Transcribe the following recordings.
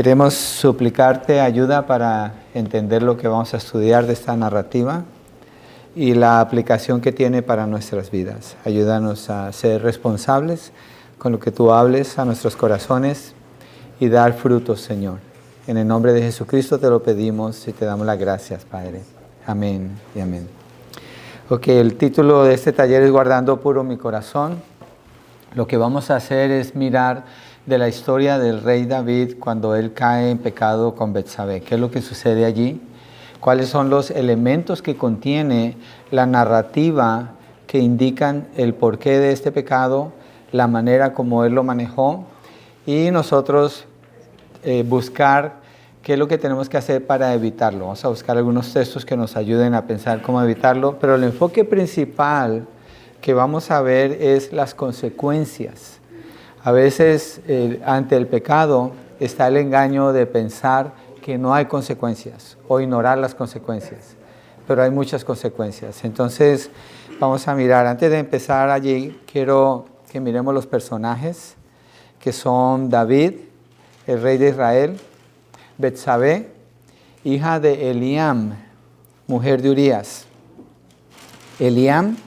Queremos suplicarte ayuda para entender lo que vamos a estudiar de esta narrativa y la aplicación que tiene para nuestras vidas. Ayúdanos a ser responsables con lo que tú hables a nuestros corazones y dar frutos, Señor. En el nombre de Jesucristo te lo pedimos y te damos las gracias, Padre. Amén y amén. Ok, el título de este taller es Guardando Puro mi Corazón. Lo que vamos a hacer es mirar de la historia del rey David cuando él cae en pecado con Betsabé. ¿Qué es lo que sucede allí? ¿Cuáles son los elementos que contiene la narrativa que indican el porqué de este pecado, la manera como él lo manejó? Y nosotros buscar qué es lo que tenemos que hacer para evitarlo. Vamos a buscar algunos textos que nos ayuden a pensar cómo evitarlo, pero el enfoque principal que vamos a ver es las consecuencias. A veces ante el pecado está el engaño de pensar que no hay consecuencias o ignorar las consecuencias, pero hay muchas consecuencias. Entonces vamos a mirar, antes de empezar allí, quiero que miremos los personajes que son David, el rey de Israel, Betsabé, hija de Eliam, mujer de Urías. Eliam,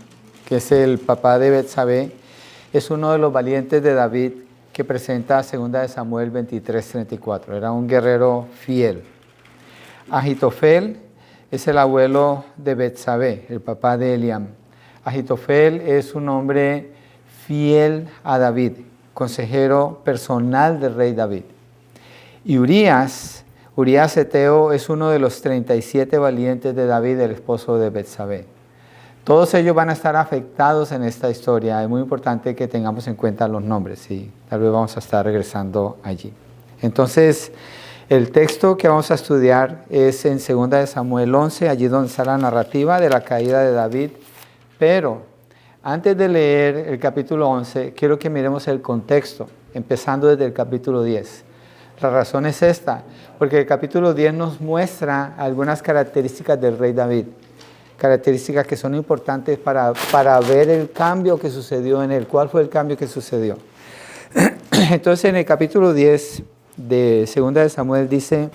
que es el papá de Betsabé, es uno de los valientes de David que presenta 2 Samuel 23:34. Era un guerrero fiel. Ahitofel es el abuelo de Betsabé, el papá de Eliam. Ahitofel es un hombre fiel a David, consejero personal del rey David. Y Urías Eteo es uno de los 37 valientes de David, el esposo de Betsabé. Todos ellos van a estar afectados en esta historia. Es muy importante que tengamos en cuenta los nombres y tal vez vamos a estar regresando allí. Entonces, el texto que vamos a estudiar es en 2 Samuel 11, allí donde está la narrativa de la caída de David. Pero antes de leer el capítulo 11, quiero que miremos el contexto, empezando desde el capítulo 10. La razón es esta, porque el capítulo 10 nos muestra algunas características del rey David. Características que son importantes para ver el cambio que sucedió en él. ¿Cuál fue el cambio que sucedió? Entonces en el capítulo 10 de 2 Samuel dice: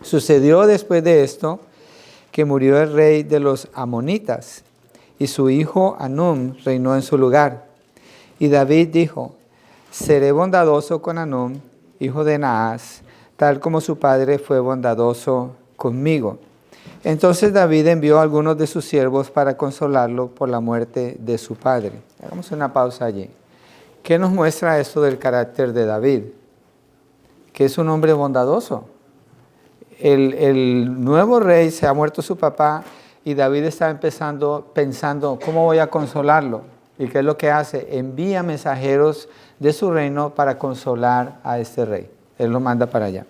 sucedió después de esto que murió el rey de los amonitas y su hijo Hanún reinó en su lugar. Y David dijo: seré bondadoso con Hanún, hijo de Naas, tal como su padre fue bondadoso conmigo. Entonces David envió a algunos de sus siervos para consolarlo por la muerte de su padre. Hagamos una pausa allí. ¿Qué nos muestra esto del carácter de David? Que es un hombre bondadoso. El nuevo rey, se ha muerto su papá y David está pensando, ¿cómo voy a consolarlo? ¿Y qué es lo que hace? Envía mensajeros de su reino para consolar a este rey. Él lo manda para allá.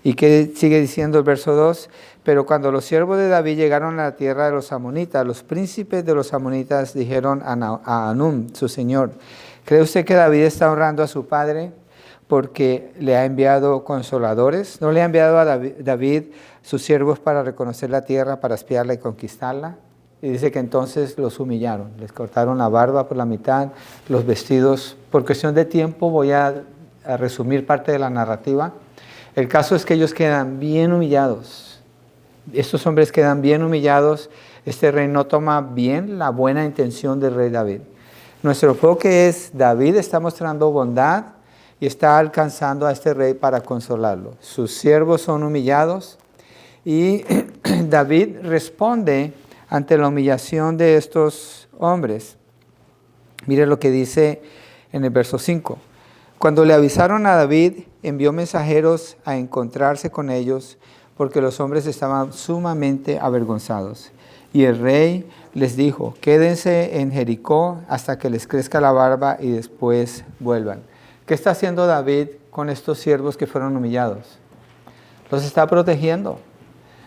¿Y qué sigue diciendo el verso 2? Pero cuando los siervos de David llegaron a la tierra de los amonitas, los príncipes de los amonitas dijeron a Hanún, su señor: ¿cree usted que David está honrando a su padre porque le ha enviado consoladores? ¿No le ha enviado a David sus siervos para reconocer la tierra, para espiarla y conquistarla? Y dice que entonces los humillaron, les cortaron la barba por la mitad, los vestidos. Por cuestión de tiempo voy a resumir parte de la narrativa. El caso es que ellos quedan bien humillados. Estos hombres quedan bien humillados. Este rey no toma bien la buena intención del rey David. Nuestro enfoque es: David está mostrando bondad y está alcanzando a este rey para consolarlo. Sus siervos son humillados y David responde ante la humillación de estos hombres. Mire lo que dice en el verso 5. Cuando le avisaron a David, envió mensajeros a encontrarse con ellos, porque los hombres estaban sumamente avergonzados. Y el rey les dijo: quédense en Jericó hasta que les crezca la barba y después vuelvan. ¿Qué está haciendo David con estos siervos que fueron humillados? Los está protegiendo.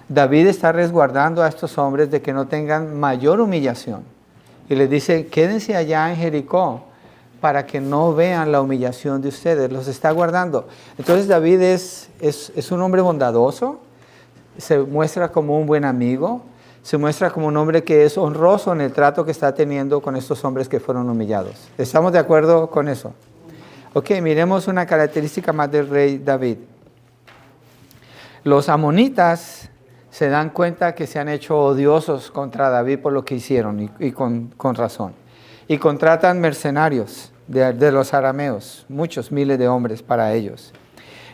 David está resguardando a estos hombres de que no tengan mayor humillación. Y les dice: quédense allá en Jericó para que no vean la humillación de ustedes. Los está guardando. Entonces David es un hombre bondadoso, se muestra como un buen amigo, se muestra como un hombre que es honroso en el trato que está teniendo con estos hombres que fueron humillados. ¿Estamos de acuerdo con eso? Ok, miremos una característica más del rey David. Los amonitas se dan cuenta que se han hecho odiosos contra David por lo que hicieron y con razón. Y contratan mercenarios de los arameos, muchos miles de hombres para ellos.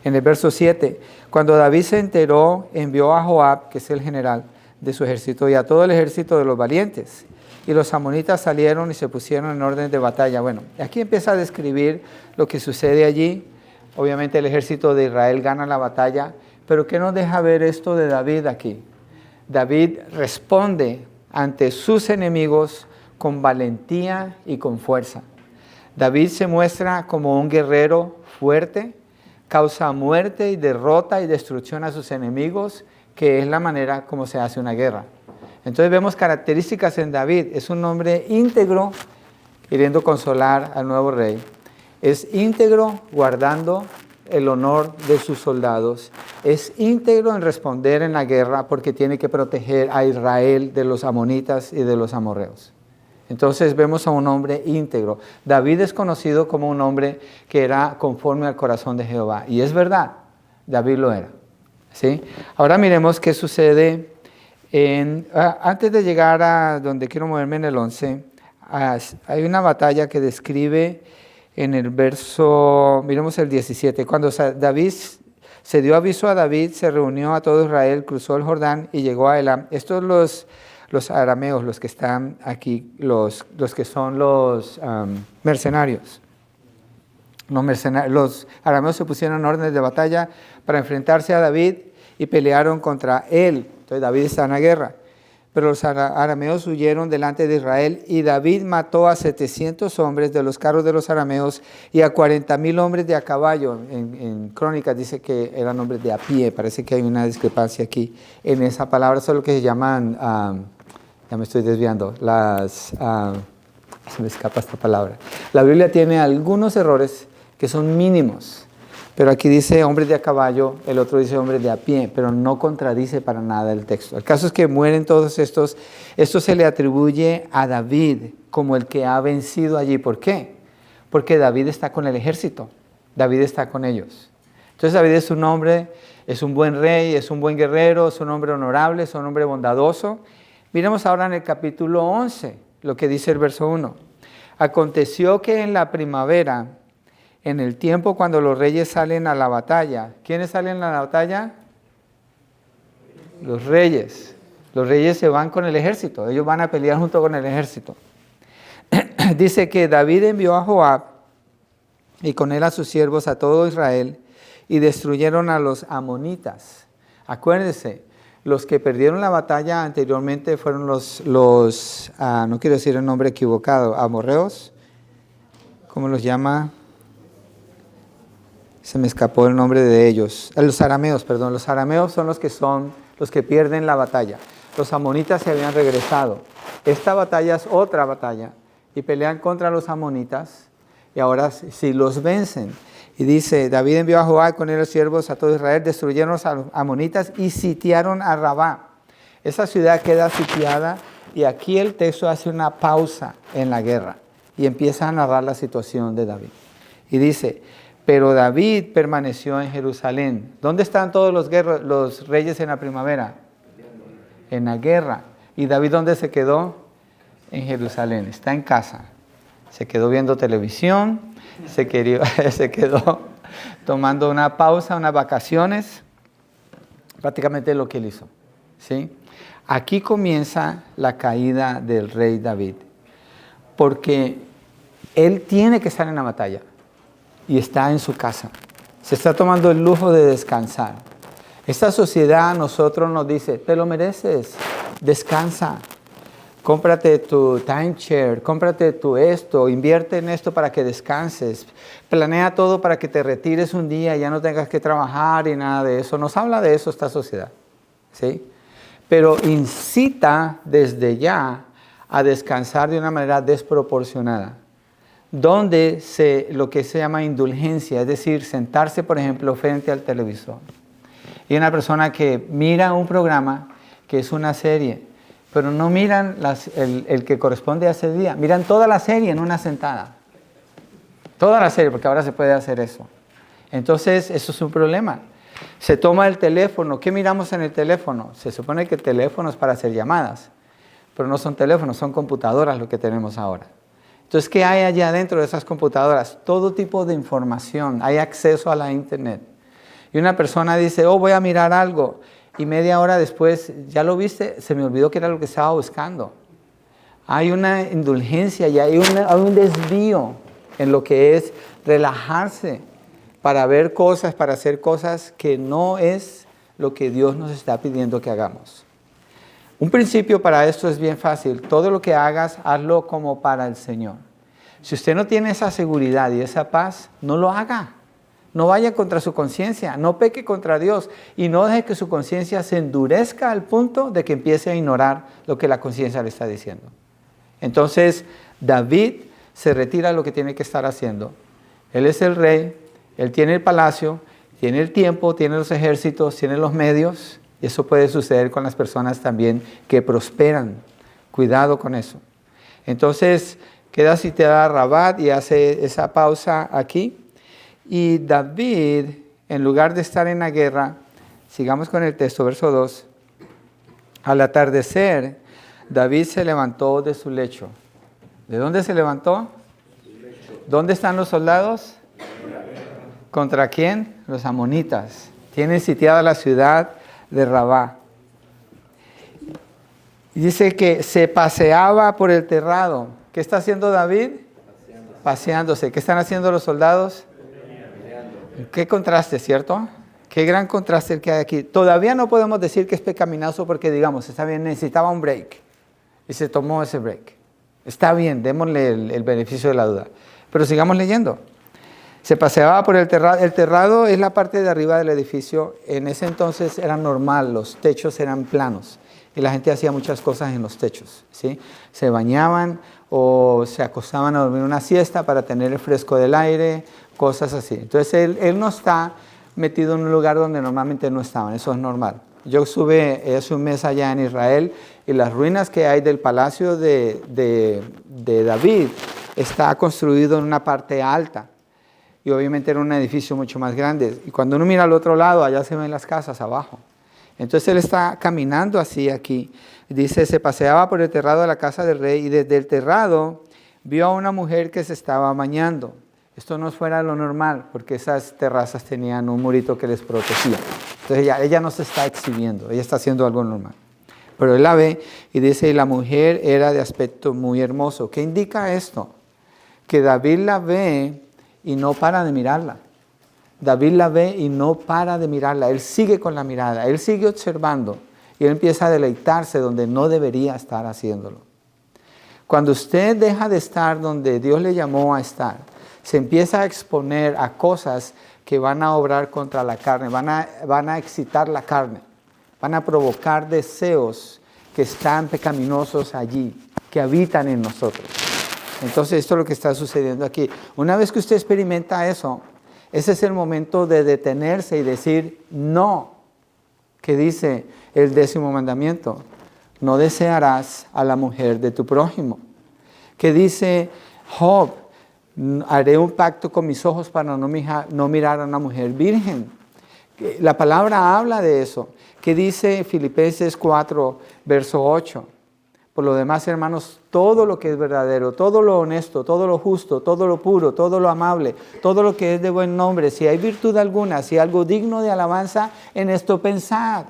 En el verso 7, cuando David se enteró, envió a Joab, que es el general de su ejército, y a todo el ejército de los valientes. Y los amonitas salieron y se pusieron en orden de batalla. Bueno, aquí empieza a describir lo que sucede allí. Obviamente el ejército de Israel gana la batalla, pero ¿qué nos deja ver esto de David aquí? David responde ante sus enemigos con valentía y con fuerza. David se muestra como un guerrero fuerte, causa muerte y derrota y destrucción a sus enemigos, que es la manera como se hace una guerra. Entonces vemos características en David. Es un hombre íntegro, queriendo consolar al nuevo rey. Es íntegro guardando el honor de sus soldados. Es íntegro en responder en la guerra porque tiene que proteger a Israel de los amonitas y de los amorreos. Entonces vemos a un hombre íntegro. David es conocido como un hombre que era conforme al corazón de Jehová. Y es verdad, David lo era. ¿Sí? Ahora miremos qué sucede antes de llegar a donde quiero moverme en el 11. Hay una batalla que describe en el verso, miremos el 17. Cuando David se dio aviso a David, se reunió a todo Israel, cruzó el Jordán y llegó a Elam. Estos los arameos, los que están aquí, los que son los mercenarios. Los arameos se pusieron en órdenes de batalla para enfrentarse a David y pelearon contra él. Entonces David está en la guerra. Pero los arameos huyeron delante de Israel y David mató a 700 hombres de los carros de los arameos y a 40,000 hombres de a caballo. En Crónicas dice que eran hombres de a pie. Parece que hay una discrepancia aquí en esa palabra. Eso es lo que se llaman, ya me estoy desviando, se me escapa esta palabra. La Biblia tiene algunos errores que son mínimos. Pero aquí dice hombres de a caballo, el otro dice hombres de a pie, pero no contradice para nada el texto. El caso es que mueren todos estos. Esto se le atribuye a David como el que ha vencido allí. ¿Por qué? Porque David está con el ejército. David está con ellos. Entonces David es un hombre, es un buen rey, es un buen guerrero, es un hombre honorable, es un hombre bondadoso. Miremos ahora en el capítulo 11, lo que dice el verso 1. Aconteció que en la primavera, en el tiempo cuando los reyes salen a la batalla. ¿Quiénes salen a la batalla? Los reyes. Los reyes se van con el ejército. Ellos van a pelear junto con el ejército. Dice que David envió a Joab y con él a sus siervos, a todo Israel, y destruyeron a los amonitas. Acuérdense, los que perdieron la batalla anteriormente fueron no quiero decir el nombre equivocado, amorreos. ¿Cómo los llama? Se me escapó el nombre de ellos. Los arameos, perdón. Los arameos son los que pierden la batalla. Los amonitas se habían regresado. Esta batalla es otra batalla. Y pelean contra los amonitas. Y ahora si los vencen. Y dice, David envió a Joab con él los siervos a todo Israel, destruyeron a los amonitas y sitiaron a Rabá. Esa ciudad queda sitiada y aquí el texto hace una pausa en la guerra. Y empieza a narrar la situación de David. Y dice, pero David permaneció en Jerusalén. ¿Dónde están todos los reyes en la primavera? En la guerra. ¿Y David dónde se quedó? En Jerusalén. Está en casa. Se quedó viendo televisión. Se quedó tomando una pausa, unas vacaciones. Prácticamente lo que él hizo. ¿Sí? Aquí comienza la caída del rey David. Porque él tiene que estar en la batalla. Y está en su casa. Se está tomando el lujo de descansar. Esta sociedad a nosotros nos dice, te lo mereces, descansa. Cómprate tu timeshare, cómprate tu esto, invierte en esto para que descanses. Planea todo para que te retires un día y ya no tengas que trabajar y nada de eso. Nos habla de eso esta sociedad. ¿Sí? Pero incita desde ya a descansar de una manera desproporcionada. Donde lo que se llama indulgencia, es decir, sentarse, por ejemplo, frente al televisor. Y una persona que mira un programa que es una serie, pero no miran el que corresponde a ese día, miran toda la serie en una sentada. Toda la serie, porque ahora se puede hacer eso. Entonces, eso es un problema. Se toma el teléfono. ¿Qué miramos en el teléfono? Se supone que el teléfono es para hacer llamadas, pero no son teléfonos, son computadoras lo que tenemos ahora. Entonces, ¿qué hay allá dentro de esas computadoras? Todo tipo de información, hay acceso a la internet. Y una persona dice, oh, voy a mirar algo, y media hora después, ¿ya lo viste? Se me olvidó que era lo que estaba buscando. Hay una indulgencia y hay un desvío en lo que es relajarse para ver cosas, para hacer cosas que no es lo que Dios nos está pidiendo que hagamos. Un principio para esto es bien fácil. Todo lo que hagas, hazlo como para el Señor. Si usted no tiene esa seguridad y esa paz, no lo haga. No vaya contra su conciencia, no peque contra Dios y no deje que su conciencia se endurezca al punto de que empiece a ignorar lo que la conciencia le está diciendo. Entonces, David se retira de lo que tiene que estar haciendo. Él es el rey, él tiene el palacio, tiene el tiempo, tiene los ejércitos, tiene los medios. Y eso puede suceder con las personas también que prosperan. Cuidado con eso. Entonces, queda citada Rabat y hace esa pausa aquí. Y David, en lugar de estar en la guerra, sigamos con el texto, verso 2. Al atardecer, David se levantó de su lecho. ¿De dónde se levantó? ¿Dónde están los soldados? ¿Contra quién? Los amonitas. Tienen sitiada la ciudad de Rabá. Dice que se paseaba por el terrado. ¿Qué está haciendo David? Paseándose. ¿Qué están haciendo los soldados? Qué contraste, ¿cierto? Qué gran contraste el que hay aquí. Todavía no podemos decir que es pecaminoso porque, digamos, está bien, necesitaba un break. Y se tomó ese break. Está bien, démosle el beneficio de la duda. Pero sigamos leyendo. Se paseaba por el terrado. El terrado es la parte de arriba del edificio. En ese entonces era normal, los techos eran planos. Y la gente hacía muchas cosas en los techos, ¿sí? Se bañaban o se acostaban a dormir una siesta para tener el fresco del aire, cosas así. Entonces él no está metido en un lugar donde normalmente no estaban, eso es normal. Yo estuve hace un mes allá en Israel y las ruinas que hay del palacio de David está construido en una parte alta. Y obviamente era un edificio mucho más grande. Y cuando uno mira al otro lado, allá se ven las casas abajo. Entonces él está caminando así aquí. Dice, se paseaba por el terrado de la casa del rey y desde el terrado vio a una mujer que se estaba bañando. Esto no fuera lo normal, porque esas terrazas tenían un murito que les protegía. Entonces ella no se está exhibiendo, ella está haciendo algo normal. Pero él la ve y dice, y la mujer era de aspecto muy hermoso. ¿Qué indica esto? Que David la ve y no para de mirarla. David la ve y no para de mirarla. Él sigue con la mirada, él sigue observando y él empieza a deleitarse donde no debería estar haciéndolo. Cuando usted deja de estar donde Dios le llamó a estar, se empieza a exponer a cosas que van a obrar contra la carne, van a excitar la carne, van a provocar deseos que están pecaminosos allí, que habitan en nosotros. Entonces esto es lo que está sucediendo aquí. Una vez que usted experimenta eso, ese es el momento de detenerse y decir no, que dice el 10º mandamiento, no desearás a la mujer de tu prójimo. Que dice Job, haré un pacto con mis ojos para no mirar a una mujer virgen. La palabra habla de eso. Que dice Filipenses 4, verso 8. Por lo demás, hermanos, todo lo que es verdadero, todo lo honesto, todo lo justo, todo lo puro, todo lo amable, todo lo que es de buen nombre, si hay virtud alguna, si hay algo digno de alabanza, en esto pensad.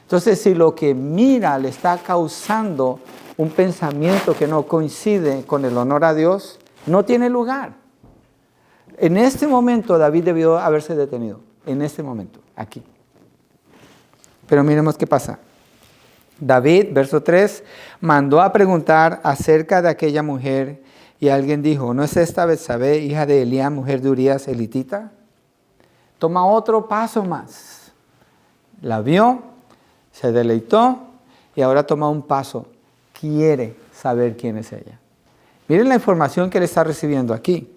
Entonces, si lo que mira le está causando un pensamiento que no coincide con el honor a Dios, no tiene lugar. En este momento David debió haberse detenido, en este momento, aquí. Pero miremos qué pasa. David, verso 3, mandó a preguntar acerca de aquella mujer y alguien dijo, ¿no es esta Betsabé, hija de Eliam, mujer de Urías, elitita? Toma otro paso más. La vio, se deleitó y ahora toma un paso. Quiere saber quién es ella. Miren la información que él está recibiendo aquí.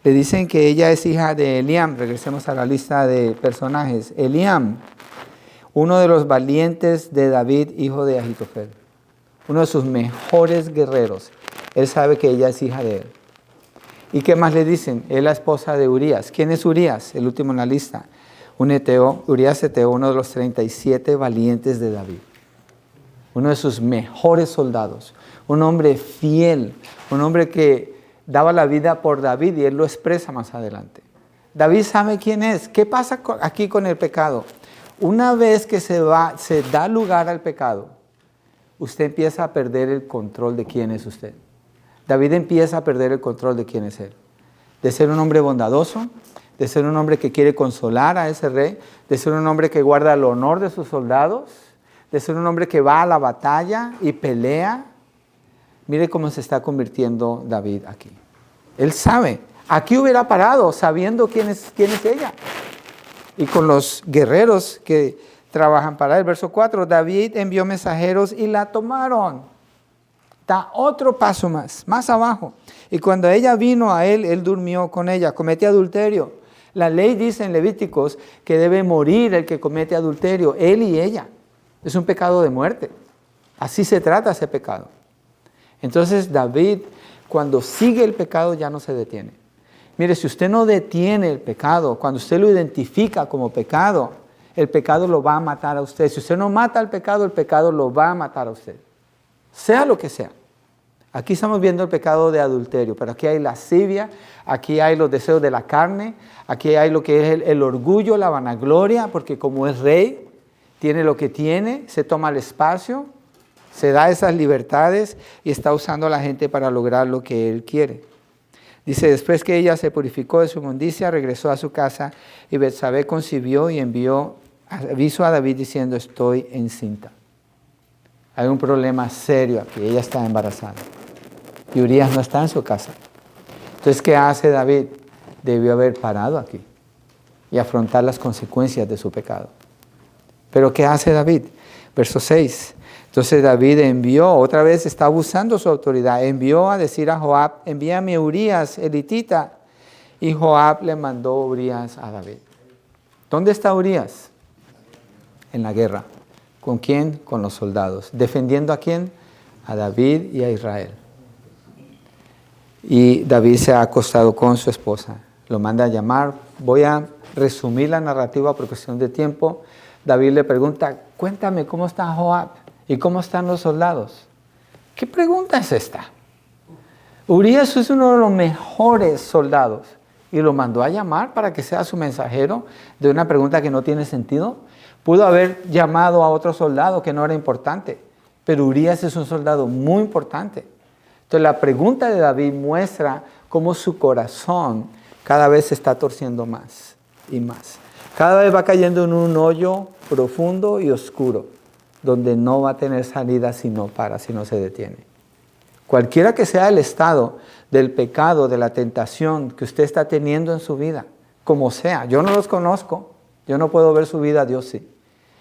Le dicen que ella es hija de Eliam. Regresemos a la lista de personajes. Eliam, uno de los valientes de David, hijo de Ahitofel. Uno de sus mejores guerreros. Él sabe que ella es hija de él. ¿Y qué más le dicen? Es la esposa de Urías. ¿Quién es Urías? El último en la lista. un eteo, Urías eteo, uno de los 37 valientes de David. Uno de sus mejores soldados. Un hombre fiel, un hombre que daba la vida por David y él lo expresa más adelante. David sabe quién es. ¿Qué pasa aquí con el pecado? Una vez que se da lugar al pecado, usted empieza a perder el control de quién es usted. David empieza a perder el control de quién es él. De ser un hombre bondadoso, de ser un hombre que quiere consolar a ese rey, de ser un hombre que guarda el honor de sus soldados, de ser un hombre que va a la batalla y pelea. Mire cómo se está convirtiendo David aquí. Él sabe. Aquí hubiera parado sabiendo quién es ella. Y con los guerreros que trabajan para él. Verso 4, David envió mensajeros y la tomaron. Da otro paso más abajo. Y cuando ella vino a él, él durmió con ella, comete adulterio. La ley dice en Levíticos que debe morir el que comete adulterio, él y ella. Es un pecado de muerte. Así se trata ese pecado. Entonces David, cuando sigue el pecado, ya no se detiene. Mire, si usted no detiene el pecado, cuando usted lo identifica como pecado, el pecado lo va a matar a usted. Si usted no mata al pecado, el pecado lo va a matar a usted. Sea lo que sea. Aquí estamos viendo el pecado de adulterio, pero aquí hay lascivia, aquí hay los deseos de la carne, aquí hay lo que es el orgullo, la vanagloria, porque como es rey, tiene lo que tiene, se toma el espacio, se da esas libertades y está usando a la gente para lograr lo que él quiere. Dice, después que ella se purificó de su inmundicia, regresó a su casa y Betsabé concibió y envió aviso a David diciendo, estoy encinta. Hay un problema serio aquí, ella está embarazada. Y Urías no está en su casa. Entonces, ¿qué hace David? Debió haber parado aquí y afrontar las consecuencias de su pecado. Pero ¿qué hace David? Verso 6. Entonces David envió, otra vez está abusando su autoridad, envió a decir a Joab, envíame a Urías, elitita. Y Joab le mandó Urías a David. ¿Dónde está Urías? En la guerra. ¿Con quién? Con los soldados. ¿Defendiendo a quién? A David y a Israel. Y David se ha acostado con su esposa. Lo manda a llamar. Voy a resumir la narrativa por cuestión de tiempo. David le pregunta, cuéntame cómo está Joab y cómo están los soldados. ¿Qué pregunta es esta? Urías es uno de los mejores soldados y lo mandó a llamar para que sea su mensajero de una pregunta que no tiene sentido. Pudo haber llamado a otro soldado que no era importante, pero Urías es un soldado muy importante. Entonces la pregunta de David muestra cómo su corazón cada vez se está torciendo más y más. Cada vez va cayendo en un hoyo profundo y oscuro, donde no va a tener salida si no se detiene. Cualquiera que sea el estado del pecado, de la tentación que usted está teniendo en su vida, como sea, yo no los conozco, yo no puedo ver su vida, Dios sí.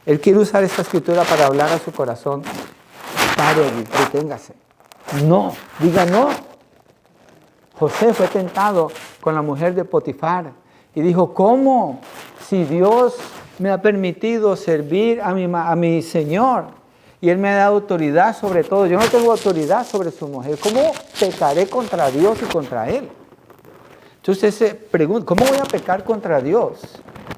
Él quiere usar esta escritura para hablar a su corazón. Pare, deténgase. No, diga no. José fue tentado con la mujer de Potifar y dijo, ¿cómo? Si Dios me ha permitido servir a mi Señor y Él me ha dado autoridad sobre todo, yo no tengo autoridad sobre su mujer, ¿cómo pecaré contra Dios y contra Él? Entonces usted se pregunta, ¿cómo voy a pecar contra Dios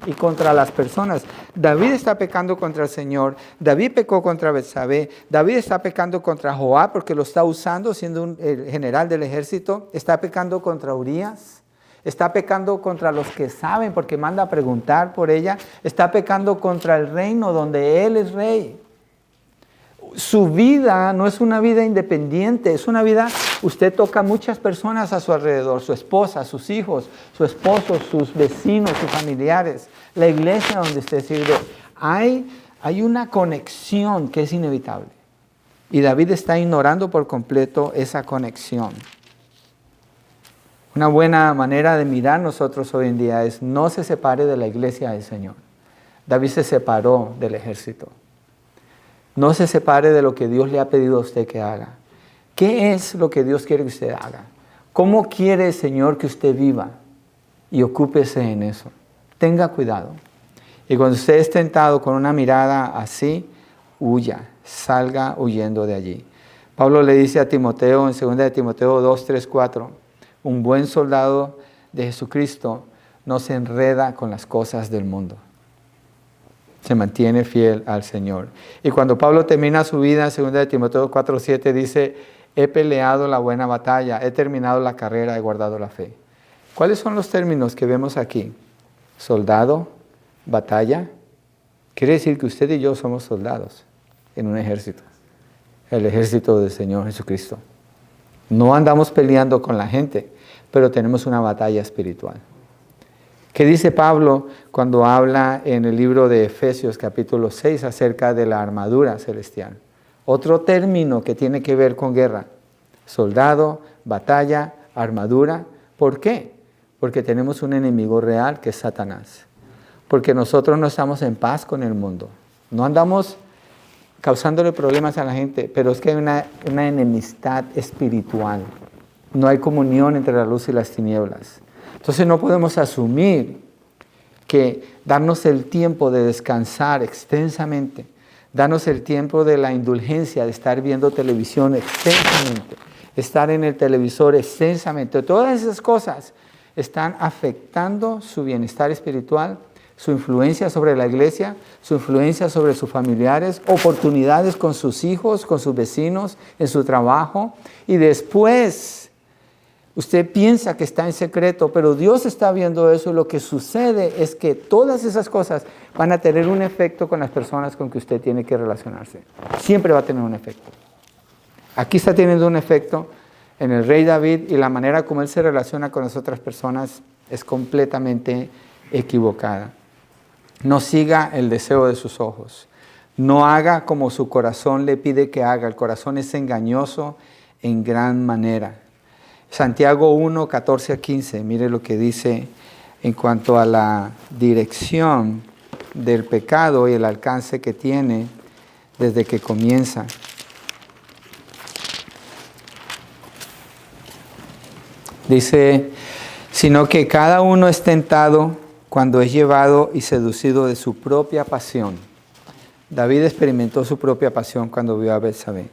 y contra las personas? David está pecando contra el Señor, David pecó contra Betsabé, David está pecando contra Joab porque lo está usando siendo el general del ejército, está pecando contra Urías, está pecando contra los que saben porque manda a preguntar por ella, está pecando contra el reino donde él es rey. Su vida no es una vida independiente, es una vida, usted toca a muchas personas a su alrededor, su esposa, sus hijos, su esposo, sus vecinos, sus familiares, la iglesia donde usted sirve. Hay una conexión que es inevitable. Y David está ignorando por completo esa conexión. Una buena manera de mirar nosotros hoy en día es no se separe de la iglesia del Señor. David se separó del ejército. No se separe de lo que Dios le ha pedido a usted que haga. ¿Qué es lo que Dios quiere que usted haga? ¿Cómo quiere el Señor que usted viva? Y ocúpese en eso. Tenga cuidado. Y cuando usted es tentado con una mirada así, huya, salga huyendo de allí. Pablo le dice a Timoteo en 2 de Timoteo 2, 3, 4, un buen soldado de Jesucristo no se enreda con las cosas del mundo. Se mantiene fiel al Señor. Y cuando Pablo termina su vida, en 2 Timoteo 4:7 dice, he peleado la buena batalla, he terminado la carrera, he guardado la fe. ¿Cuáles son los términos que vemos aquí? Soldado, batalla. Quiere decir que usted y yo somos soldados en un ejército. El ejército del Señor Jesucristo. No andamos peleando con la gente, pero tenemos una batalla espiritual. ¿Qué dice Pablo cuando habla en el libro de Efesios capítulo 6 acerca de la armadura celestial? Otro término que tiene que ver con guerra. Soldado, batalla, armadura. ¿Por qué? Porque tenemos un enemigo real que es Satanás. Porque nosotros no estamos en paz con el mundo. No andamos causándole problemas a la gente, pero es que hay una enemistad espiritual. No hay comunión entre la luz y las tinieblas. Entonces no podemos asumir que darnos el tiempo de descansar extensamente, darnos el tiempo de la indulgencia, de estar viendo televisión extensamente, estar en el televisor extensamente, todas esas cosas están afectando su bienestar espiritual, su influencia sobre la iglesia, su influencia sobre sus familiares, oportunidades con sus hijos, con sus vecinos, en su trabajo. Y después, usted piensa que está en secreto, pero Dios está viendo eso y lo que sucede es que todas esas cosas van a tener un efecto con las personas con que usted tiene que relacionarse. Siempre va a tener un efecto. Aquí está teniendo un efecto en el rey David y la manera como él se relaciona con las otras personas es completamente equivocada. No siga el deseo de sus ojos. No haga como su corazón le pide que haga. El corazón es engañoso en gran manera. Santiago 1, 14 a 15. Mire lo que dice en cuanto a la dirección del pecado y el alcance que tiene desde que comienza. Dice, sino que cada uno es tentado cuando es llevado y seducido de su propia pasión. David experimentó su propia pasión cuando vio a Betsabé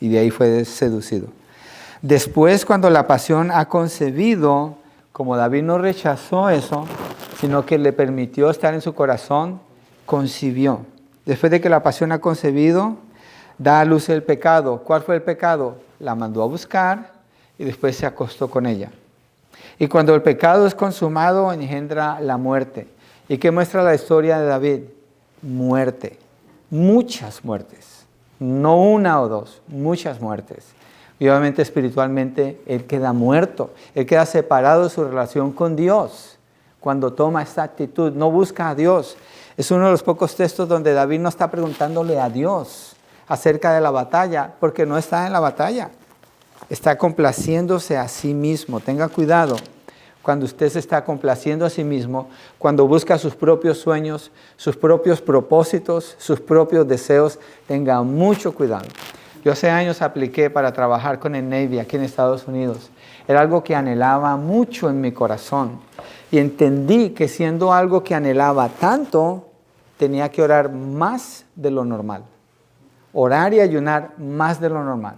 y de ahí fue seducido. Después, cuando la pasión ha concebido, como David no rechazó eso, sino que le permitió estar en su corazón, concibió. Después de que la pasión ha concebido, da a luz el pecado. ¿Cuál fue el pecado? La mandó a buscar y después se acostó con ella. Y cuando el pecado es consumado, engendra la muerte. ¿Y qué muestra la historia de David? Muerte. Muchas muertes. No una o dos, muchas muertes. Y obviamente espiritualmente él queda muerto. Él queda separado de su relación con Dios. Cuando toma esta actitud, no busca a Dios. Es uno de los pocos textos donde David no está preguntándole a Dios acerca de la batalla, porque no está en la batalla. Está complaciéndose a sí mismo. Tenga cuidado cuando usted se está complaciendo a sí mismo, cuando busca sus propios sueños, sus propios propósitos, sus propios deseos. Tenga mucho cuidado. Yo hace años apliqué para trabajar con el Navy aquí en Estados Unidos. Era algo que anhelaba mucho en mi corazón. Y entendí que siendo algo que anhelaba tanto, tenía que orar más de lo normal. Orar y ayunar más de lo normal.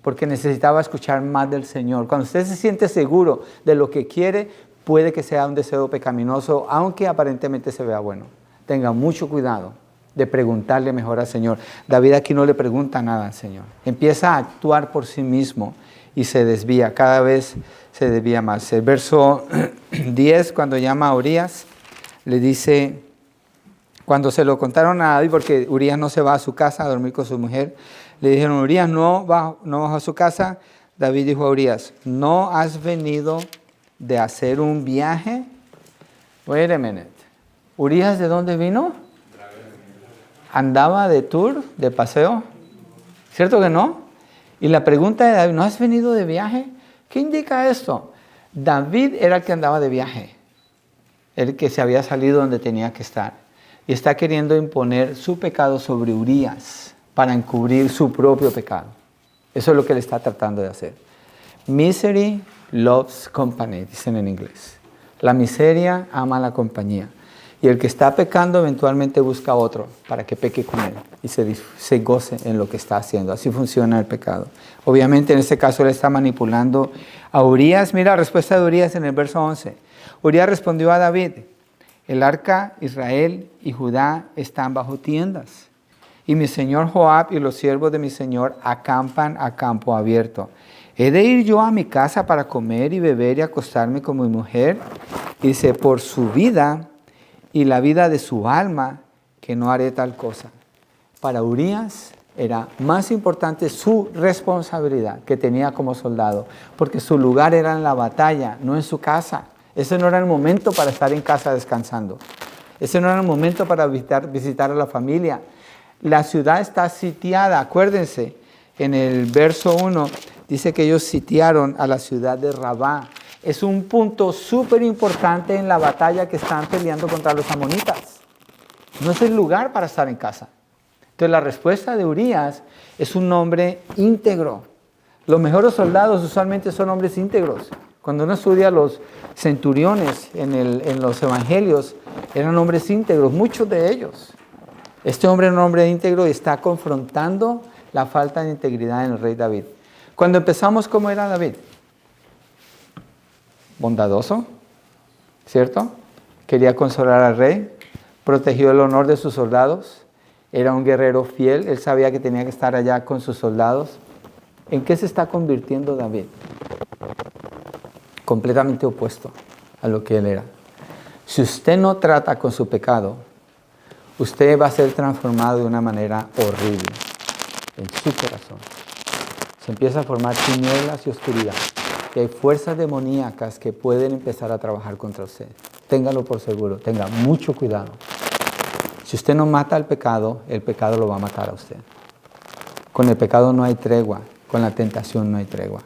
Porque necesitaba escuchar más del Señor. Cuando usted se siente seguro de lo que quiere, puede que sea un deseo pecaminoso, aunque aparentemente se vea bueno. Tenga mucho cuidado de preguntarle mejor al Señor. David aquí no le pregunta nada al Señor. Empieza a actuar por sí mismo y se desvía. Cada vez se desvía más. El verso 10, cuando llama a Urías, le dice, cuando se lo contaron a David, porque Urías no se va a su casa a dormir con su mujer, le dijeron, Urías no va a su casa. David dijo a Urías, ¿no has venido de hacer un viaje? Wait a minute. ¿Urías de dónde vino? ¿Andaba de tour, de paseo? ¿Cierto que no? Y la pregunta de David, ¿no has venido de viaje? ¿Qué indica esto? David era el que andaba de viaje, el que se había salido donde tenía que estar. Y está queriendo imponer su pecado sobre Urías para encubrir su propio pecado. Eso es lo que él está tratando de hacer. Misery loves company, dicen en inglés. La miseria ama la compañía. Y el que está pecando eventualmente busca a otro para que peque con él y se goce en lo que está haciendo. Así funciona el pecado. Obviamente en este caso él está manipulando a Urías. Mira la respuesta de Urías en el verso 11. Urías respondió a David, El arca, Israel y Judá están bajo tiendas. Y mi señor Joab y los siervos de mi señor acampan a campo abierto. ¿He de ir yo a mi casa para comer y beber y acostarme con mi mujer? Dice, por su vida y la vida de su alma, que no haré tal cosa. Para Urías era más importante su responsabilidad que tenía como soldado, porque su lugar era en la batalla, no en su casa. Ese no era el momento para estar en casa descansando. Ese no era el momento para visitar a la familia. La ciudad está sitiada. Acuérdense, en el verso 1 dice que ellos sitiaron a la ciudad de Rabá. Es un punto súper importante en la batalla que están peleando contra los amonitas. No es el lugar para estar en casa. Entonces la respuesta de Urías es un hombre íntegro. Los mejores soldados usualmente son hombres íntegros. Cuando uno estudia los centuriones en los evangelios, eran hombres íntegros, muchos de ellos. Este hombre era un hombre íntegro y está confrontando la falta de integridad en el rey David. Cuando empezamos, ¿cómo era David? Bondadoso, ¿cierto? Quería consolar al rey, protegió el honor de sus soldados, era un guerrero fiel, él sabía que tenía que estar allá con sus soldados. ¿En qué se está convirtiendo David? Completamente opuesto a lo que él era. Si usted no trata con su pecado, usted va a ser transformado de una manera horrible en su corazón. Se empieza a formar tinieblas y oscuridad. Que hay fuerzas demoníacas que pueden empezar a trabajar contra usted. Téngalo por seguro, tenga mucho cuidado. Si usted no mata al pecado, el pecado lo va a matar a usted. Con el pecado no hay tregua, con la tentación no hay tregua.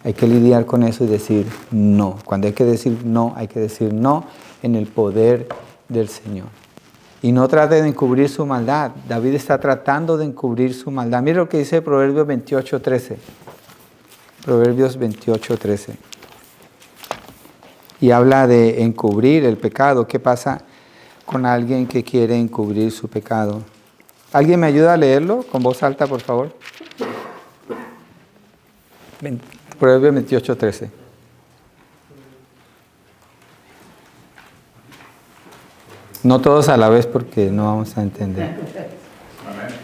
Hay que lidiar con eso y decir no. Cuando hay que decir no en el poder del Señor. Y no trate de encubrir su maldad. David está tratando de encubrir su maldad. Mira lo que dice Proverbios 28:13. Proverbios 28:13. Y habla de encubrir el pecado. ¿Qué pasa con alguien que quiere encubrir su pecado? ¿Alguien me ayuda a leerlo con voz alta, por favor? Proverbios 28:13. No todos a la vez porque no vamos a entender. Amén.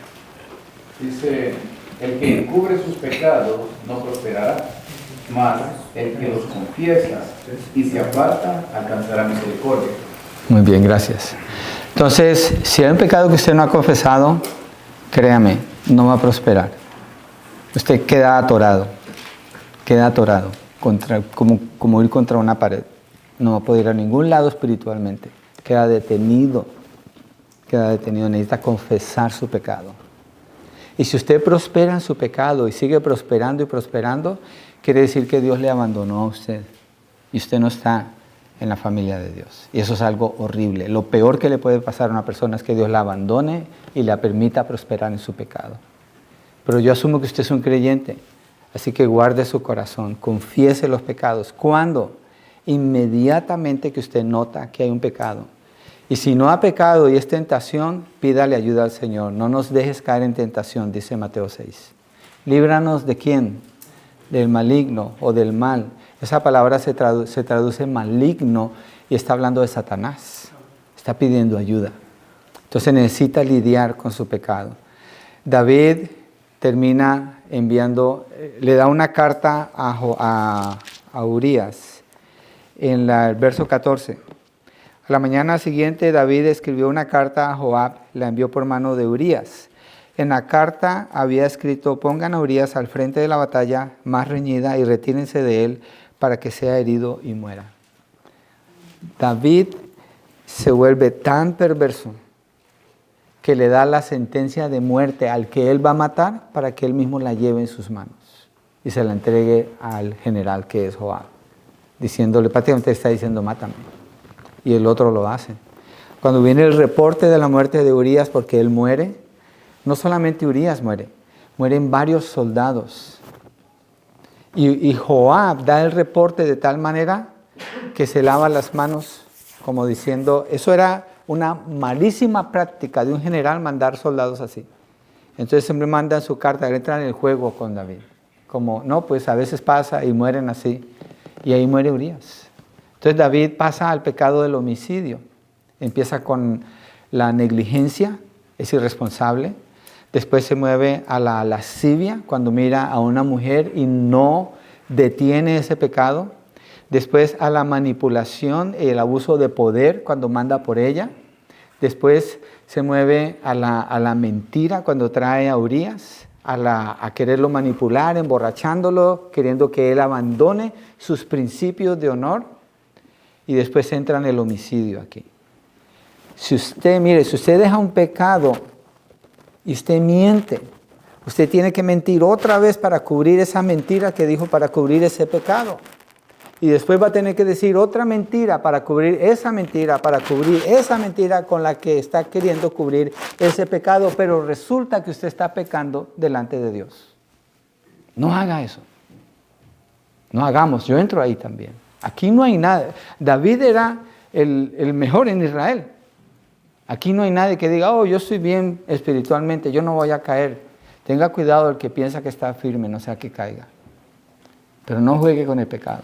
Dice, el que encubre sus pecados no prosperará, mas el que los confiesa y se aparta alcanzará misericordia. Muy bien, gracias. Entonces, si hay un pecado que usted no ha confesado, créame, no va a prosperar. Usted queda atorado, como ir contra una pared. No va a poder ir a ningún lado espiritualmente. Queda detenido, necesita confesar su pecado. Y si usted prospera en su pecado y sigue prosperando y prosperando, quiere decir que Dios le abandonó a usted y usted no está en la familia de Dios. Y eso es algo horrible. Lo peor que le puede pasar a una persona es que Dios la abandone y la permita prosperar en su pecado. Pero yo asumo que usted es un creyente, así que guarde su corazón, confiese los pecados. ¿Cuándo? Inmediatamente que usted nota que hay un pecado. Y si no ha pecado y es tentación, pídale ayuda al Señor. No nos dejes caer en tentación, dice Mateo 6. Líbranos ¿de quién? Del maligno o del mal. Esa palabra se traduce maligno y está hablando de Satanás. Está pidiendo ayuda. Entonces necesita lidiar con su pecado. David termina enviando, le da una carta a Urías en el verso 14. A la mañana siguiente David escribió una carta a Joab, la envió por mano de Urías. En la carta había escrito, pongan a Urías al frente de la batalla más reñida y retírense de él para que sea herido y muera. David se vuelve tan perverso que le da la sentencia de muerte al que él va a matar para que él mismo la lleve en sus manos y se la entregue al general que es Joab, diciéndole, prácticamente está diciendo, mátame. Y el otro lo hace. Cuando viene el reporte de la muerte de Urías, porque él muere, no solamente Urías mueren varios soldados. Y Joab da el reporte de tal manera que se lava las manos, como diciendo, eso era una malísima práctica de un general mandar soldados así. Entonces siempre mandan su carta, entran en el juego con David. Como, no, pues a veces pasa y mueren así. Y ahí muere Urías. Entonces David pasa al pecado del homicidio. Empieza con la negligencia, es irresponsable. Después se mueve a la lascivia, cuando mira a una mujer y no detiene ese pecado. Después a la manipulación y el abuso de poder, cuando manda por ella. Después se mueve a la mentira, cuando trae a Urías, a quererlo manipular, emborrachándolo, queriendo que él abandone sus principios de honor. Y después entra en el homicidio aquí. Si usted deja un pecado y usted miente, usted tiene que mentir otra vez para cubrir esa mentira que dijo, para cubrir ese pecado. Y después va a tener que decir otra mentira para cubrir esa mentira, con la que está queriendo cubrir ese pecado. Pero resulta que usted está pecando delante de Dios. No haga eso. No hagamos, yo entro ahí también. Aquí no hay nada. David era el mejor en Israel. Aquí no hay nadie que diga, yo estoy bien espiritualmente, yo no voy a caer. Tenga cuidado el que piensa que está firme, no sea que caiga. Pero no juegue con el pecado.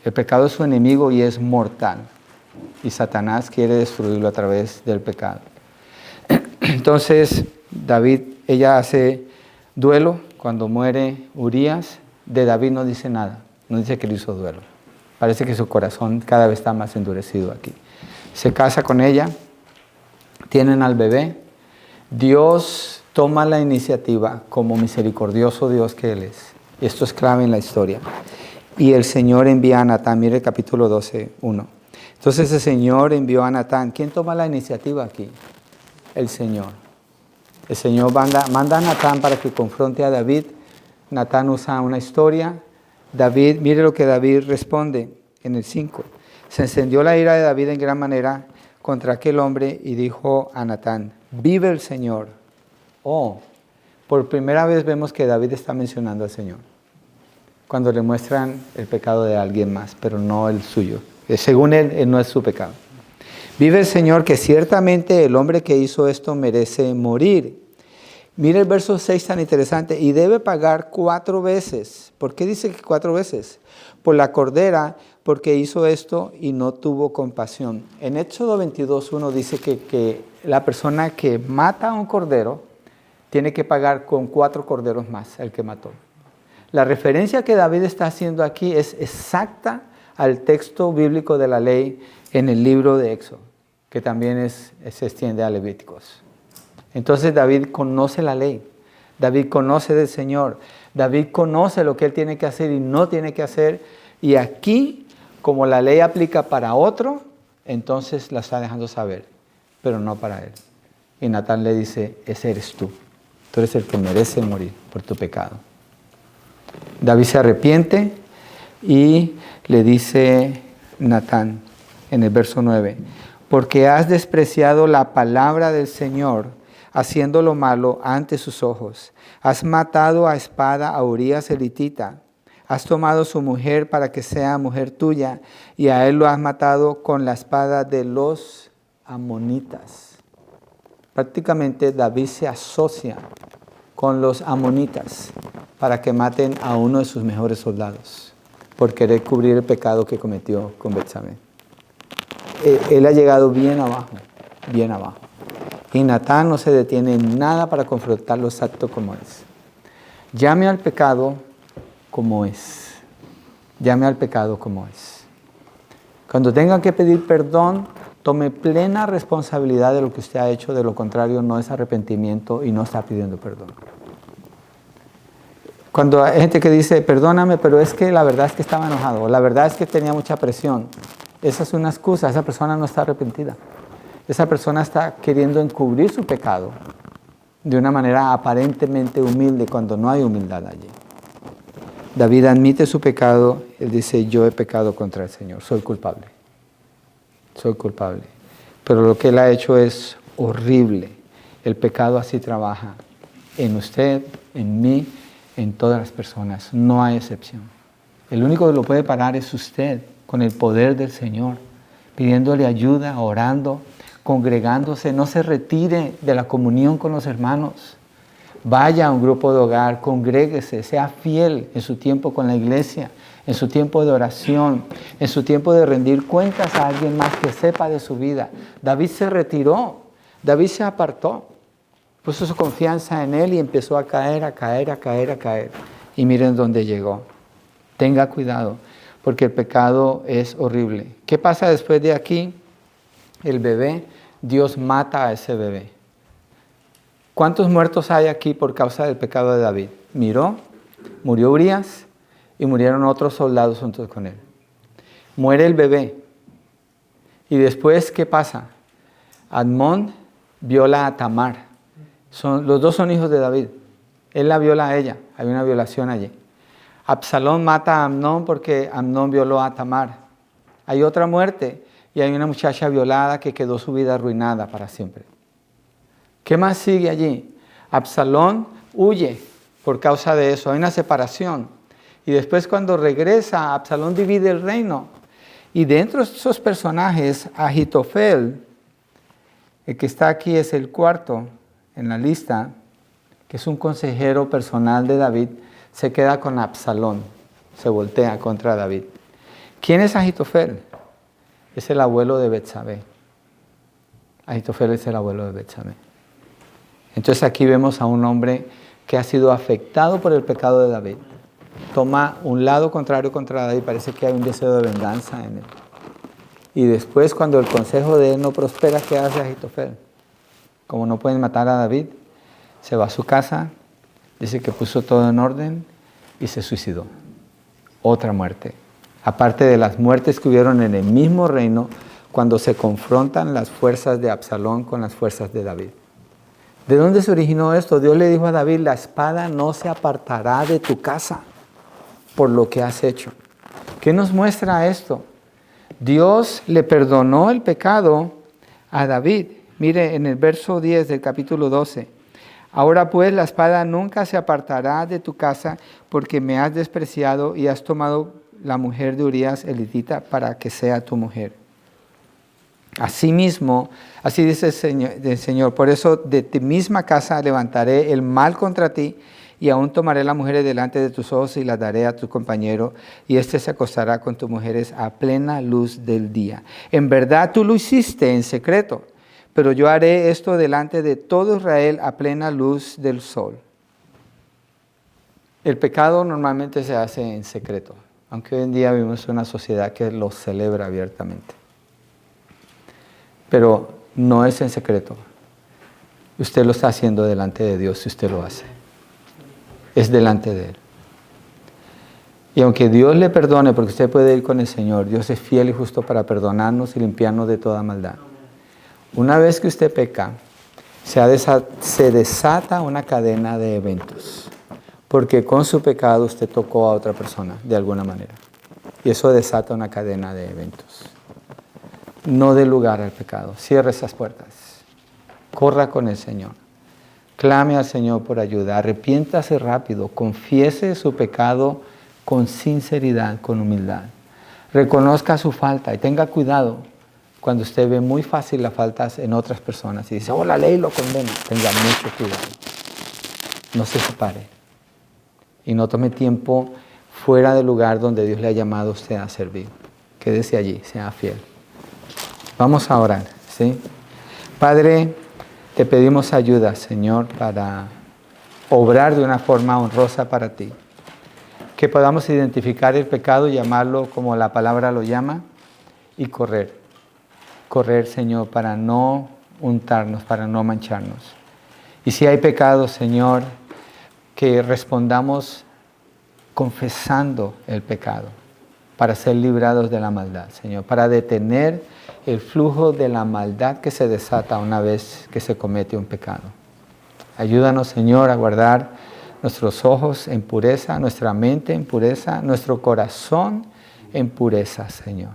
El pecado es su enemigo y es mortal. Y Satanás quiere destruirlo a través del pecado. Entonces, ella hace duelo cuando muere Urías. De David no dice nada, no dice que le hizo duelo. Parece que su corazón cada vez está más endurecido aquí. Se casa con ella. Tienen al bebé. Dios toma la iniciativa como misericordioso Dios que Él es. Esto es clave en la historia. Y el Señor envía a Natán. Mire el capítulo 12, 1. Entonces el Señor envió a Natán. ¿Quién toma la iniciativa aquí? El Señor. El Señor manda a Natán para que confronte a David. Natán usa una historia. Mire lo que David responde en el 5. Se encendió la ira de David en gran manera contra aquel hombre y dijo a Natán, vive el Señor. Por primera vez vemos que David está mencionando al Señor. Cuando le muestran el pecado de alguien más, pero no el suyo. Según él no es su pecado. Vive el Señor que ciertamente el hombre que hizo esto merece morir. Mire el verso 6 tan interesante. Y debe pagar 4 veces. ¿Por qué dice que 4 veces? Por la cordera, porque hizo esto y no tuvo compasión. En Éxodo 22:1 dice que la persona que mata a un cordero tiene que pagar con 4 corderos más el que mató. La referencia que David está haciendo aquí es exacta al texto bíblico de la ley en el libro de Éxodo, que también se extiende a Levíticos. Entonces David conoce la ley, David conoce del Señor, David conoce lo que él tiene que hacer y no tiene que hacer. Y aquí, como la ley aplica para otro, entonces la está dejando saber, pero no para él. Y Natán le dice, ese eres tú eres el que merece morir por tu pecado. David se arrepiente y le dice Natán en el verso 9, porque has despreciado la palabra del Señor, haciendo lo malo ante sus ojos. Has matado a espada a Urías elitita. Has tomado su mujer para que sea mujer tuya, y a él lo has matado con la espada de los amonitas. Prácticamente David se asocia con los amonitas para que maten a uno de sus mejores soldados por querer cubrir el pecado que cometió con Betsabé. Él ha llegado bien abajo, bien abajo. Y Natán no se detiene en nada para confrontarlo exacto como es. Llame al pecado como es. Llame al pecado como es. Cuando tenga que pedir perdón, tome plena responsabilidad de lo que usted ha hecho. De lo contrario, no es arrepentimiento y no está pidiendo perdón. Cuando hay gente que dice, perdóname, pero es que la verdad es que estaba enojado, la verdad es que tenía mucha presión. Esa es una excusa, esa persona no está arrepentida. Esa persona está queriendo encubrir su pecado de una manera aparentemente humilde cuando no hay humildad allí. David admite su pecado, él dice, yo he pecado contra el Señor, soy culpable. Soy culpable. Pero lo que él ha hecho es horrible. El pecado así trabaja en usted, en mí, en todas las personas. No hay excepción. El único que lo puede parar es usted, con el poder del Señor, pidiéndole ayuda, orando, congregándose. No se retire de la comunión con los hermanos. Vaya a un grupo de hogar, congréguese, sea fiel en su tiempo con la iglesia. en su tiempo de oración, en su tiempo de rendir cuentas a alguien más que sepa de su vida. David se retiró, David se apartó, puso su confianza en él y empezó a caer, a caer, a caer, a caer. Y miren dónde llegó. Tenga cuidado, porque el pecado es horrible. ¿Qué pasa después de aquí? El bebé, Dios mata a ese bebé. ¿Cuántos muertos hay aquí por causa del pecado de David? Miró, murió Urías y murieron otros soldados juntos con él. Muere el bebé. Y después, ¿qué pasa? Amnón viola a Tamar. Los dos son hijos de David. Él la viola a ella. Hay una violación allí. Absalón mata a Amnón porque Amnón violó a Tamar. Hay otra muerte y hay una muchacha violada que quedó su vida arruinada para siempre. ¿Qué más sigue allí? Absalón huye por causa de eso. Hay una separación. Y después cuando regresa, Absalón divide el reino. Y dentro de esos personajes, Ahitofel, el que está aquí es el cuarto en la lista, que es un consejero personal de David, se queda con Absalón, se voltea contra David. ¿Quién es Ahitofel? Es el abuelo de Betsabé. Ahitofel es el abuelo de Betsabé. Entonces aquí vemos a un hombre que ha sido afectado por el pecado de David. Toma un lado contrario contra David, parece que hay un deseo de venganza en él. Y después cuando el consejo de él no prospera, ¿qué hace Ahitofel? Como no pueden matar a David, se va a su casa, dice que puso todo en orden y se suicidó. Otra muerte. Aparte de las muertes que hubieron en el mismo reino cuando se confrontan las fuerzas de Absalón con las fuerzas de David. ¿De dónde se originó esto? Dios le dijo a David, la espada no se apartará de tu casa por lo que has hecho. ¿Qué nos muestra esto? Dios le perdonó el pecado a David. Mire en el verso 10 del capítulo 12. Ahora pues la espada nunca se apartará de tu casa porque me has despreciado y has tomado la mujer de Urías elitita para que sea tu mujer. Asimismo, así dice el Señor, por eso de ti misma casa levantaré el mal contra ti y aún tomaré las mujeres delante de tus ojos y las daré a tu compañero y éste se acostará con tus mujeres a plena luz del día. En verdad tú lo hiciste en secreto, pero yo haré esto delante de todo Israel a plena luz del sol. El pecado normalmente se hace en secreto, aunque hoy en día vivimos en una sociedad que lo celebra abiertamente. Pero no es en secreto. Usted lo está haciendo delante de Dios si usted lo hace. Es delante de Él. Y aunque Dios le perdone, porque usted puede ir con el Señor, Dios es fiel y justo para perdonarnos y limpiarnos de toda maldad. Una vez que usted peca, se desata una cadena de eventos. Porque con su pecado usted tocó a otra persona de alguna manera. Y eso desata una cadena de eventos. No dé lugar al pecado. Cierre esas puertas. Corra con el Señor. Clame al Señor por ayuda. Arrepiéntase rápido. Confiese su pecado con sinceridad, con humildad. Reconozca su falta y tenga cuidado cuando usted ve muy fácil las faltas en otras personas y dice, oh, la ley lo condena. Tenga mucho cuidado. No se separe. Y no tome tiempo fuera del lugar donde Dios le ha llamado a usted a servir. Quédese allí, sea fiel. Vamos a orar, ¿sí? Padre, te pedimos ayuda, Señor, para obrar de una forma honrosa para ti. Que podamos identificar el pecado, llamarlo como la palabra lo llama y correr. Correr, Señor, para no untarnos, para no mancharnos. Y si hay pecado, Señor, que respondamos confesando el pecado para ser librados de la maldad, Señor, para detener el flujo de la maldad que se desata una vez que se comete un pecado. Ayúdanos, Señor, a guardar nuestros ojos en pureza, nuestra mente en pureza, nuestro corazón en pureza, Señor,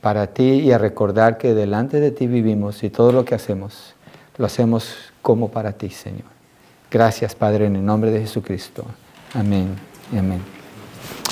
para ti y a recordar que delante de ti vivimos y todo lo que hacemos, lo hacemos como para ti, Señor. Gracias, Padre, en el nombre de Jesucristo. Amén y amén.